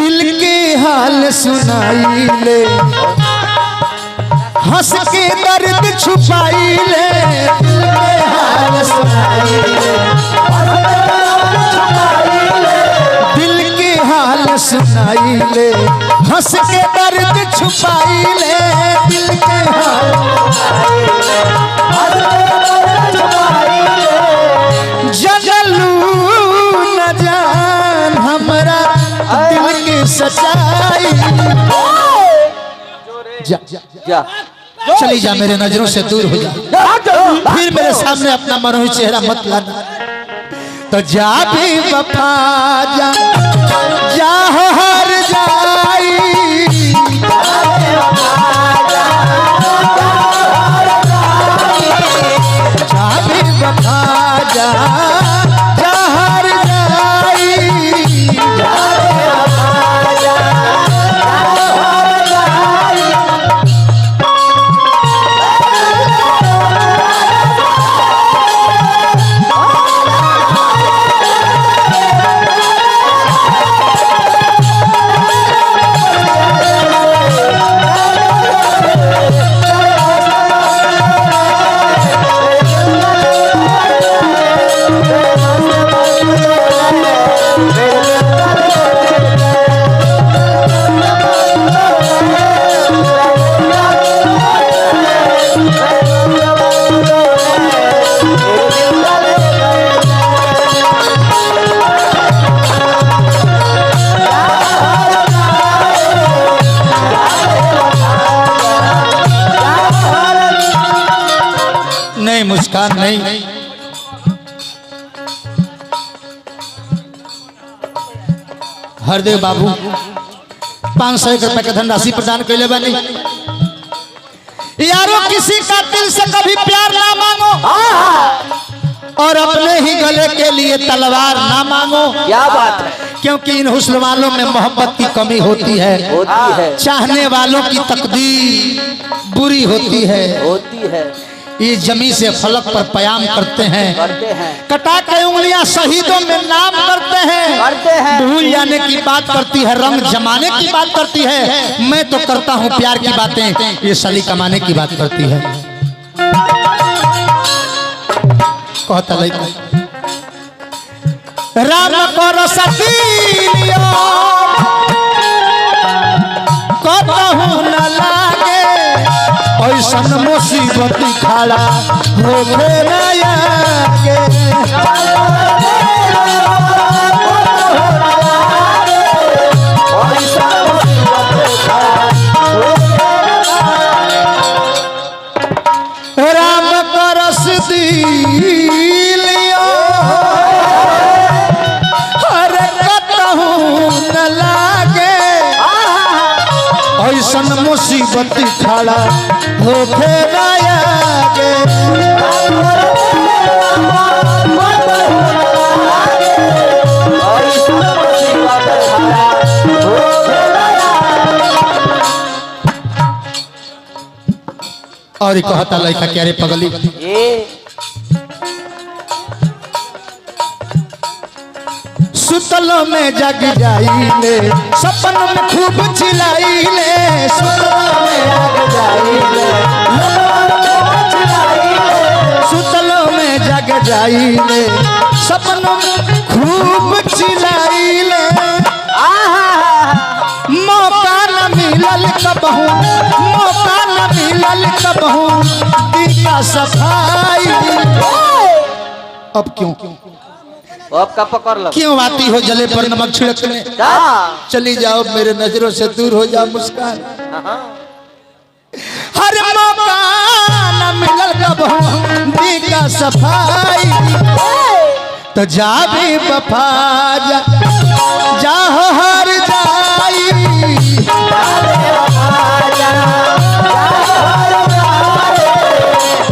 दिल के हाल सुनाई ले, हंस के दर्द छुपाई ले, दिल के हाल सुनाई ले, दिल के हाल सुनाई ले, हंस के दर्द छुपाई ले, दिल के हाल जगलू न जान हमरा दिल की सच्चाई। जा चली जा, मेरे नजरों से दूर हो जा, फिर मेरे सामने अपना मनोही चेहरा मत लाना। तो जा भी वफा जा, जा हर जाई, जा भी वफा जा, जा हर जाई, मुस्कान नहीं। हरदेव बाबू 500 रुपए का धनराशि प्रदान कैले बनी। यारो किसी का दिल से कभी प्यार ना मांगो और अपने ही गले के लिए तलवार ना मांगो। क्या बात है, क्योंकि इन हुस्न वालों में मोहब्बत की कमी होती है, चाहने वालों की तकदीर बुरी होती है। ये जमी से फलक पर पयाम करते हैं, कटा के उंगलियां शहीदों में नाम करते हैं। भूल जाने की बात करती है, रंग जमाने की बात करती है। मैं तो करता हूँ प्यार की बातें, ये सली कमाने की बात करती है। कहता राम को सती कहूँ न लागे ऐसा मुसीबत खड़ा हो राम करस दिलियो हर कतहूँ न लागे ऐसा मुसीबत खड़ा हो आगे। और कहता लड़का क्या रे पगली, सुतलों में जग जाइले सपनों में खूब चिल्लाइले, सुतलों में जग जाइले सुतलों में जग जाइले सपनों में खूब चिल्लाइले। मौका न मिलल कबहू, मौका न मिलल कबहू दिया सफाई। अब क्यों आपका पकड़ लो, क्यों आती हो जले पर नमक छिड़कने? चली जाओ, मेरे नजरों से दूर हो जाओ मुस्कान। हर मौका न मिलल कबहू दिया सफाई। तो जा भी वफा जा, जा हर जाई,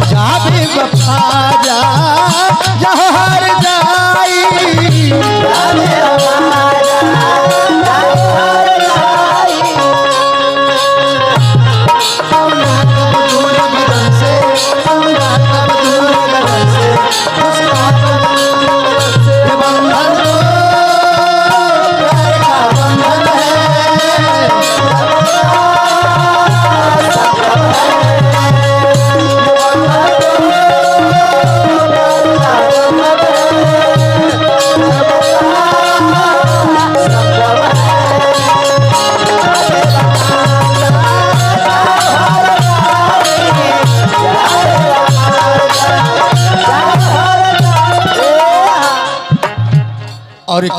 जा भी वफा जा, जा हर जाई।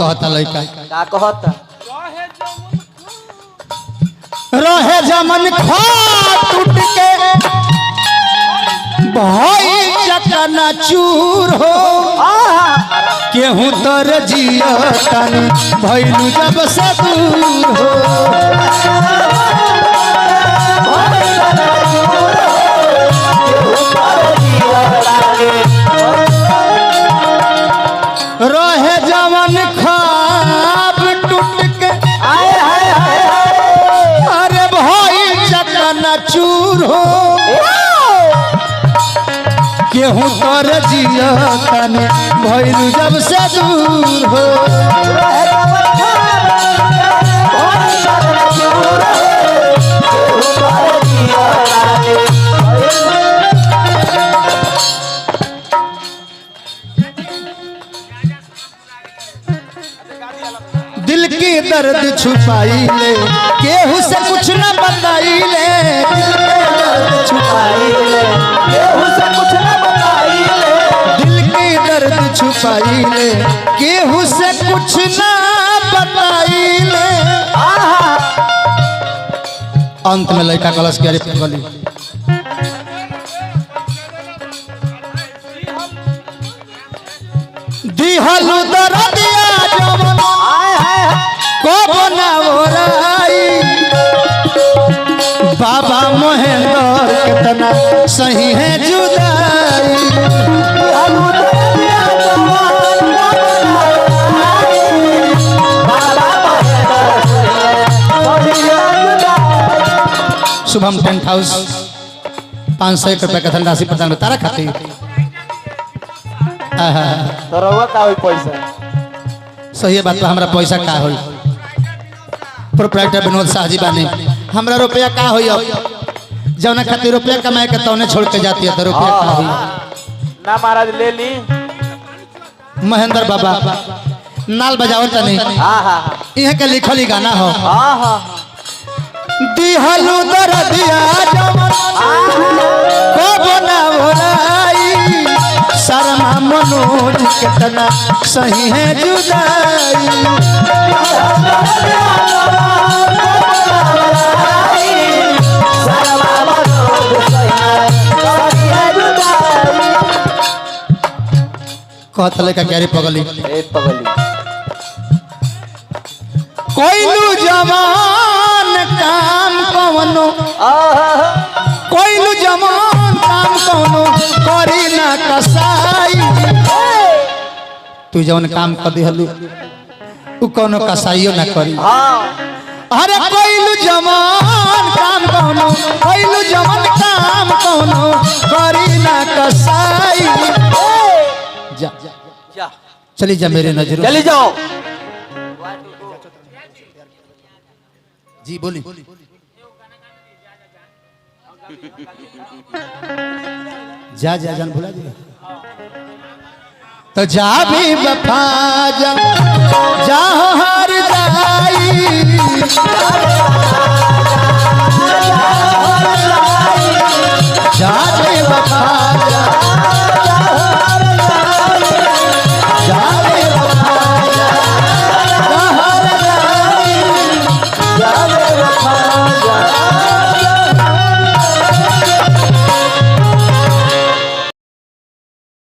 कहता लड़का का कहता रहे जमन खा टूट के भाई चकना चूर हो केहू तर जिया तनी भइलू जब से दूर हो रहे जमन खाब टूट के अरे भाई चकना चूर हो केहू तर जिया तनी भइलू जब से दूर हो दिल की दर्द छुपाई ले केहू से कुछ न बताई ले दिल की दर्द छुपाई ले केहू से कुछ न बताई ले दिल की दर्द छुपाई ले केहू से कुछ न बताई ले अंत में लड़का कलश के अरे गली दिहलु दरदिया जवन को बना ओराई बाबा महेंद्र कितना सही है जुदाई दिहलु दरदिया जवन बाबा महेंद्र शुभम टेंट हाउस 501 रुपए का धनराशि प्रदान तारा खातिर तरवा का होई पैसा सही बात बा हमरा पैसा का होई प्रोप्राइटर विनोद शाह जी बानी हमरा रुपया का होई अब जौना खातिर रुपया कमाए के तौने छोड़ के जाती है तो रुपया का होई ना महाराज ले ली महेंद्र बाबा नाल बजावत नहीं हां हां इहे के लिखल ही गाना हो हां हां दिहलु दरदिया जवन को बना ओराई शर्मा मनोज कितना सही है जुदाई कहत लड़का गैरी पगली ए पगली कोइलू जवान काम कवनो कोइलू जवान काम कवनो करी ना कसाई तू जवन काम कर दिहलू उ कोनो कसाईयो ना करी हां अरे कोइलू जवान काम कवनो कोइलू जवान काम कवनो करी ना कसाई जा जा चली जा मेरे नजरों चली जाओ जी बोली जा जा जान भुला जी तो जा भी वफा जा जा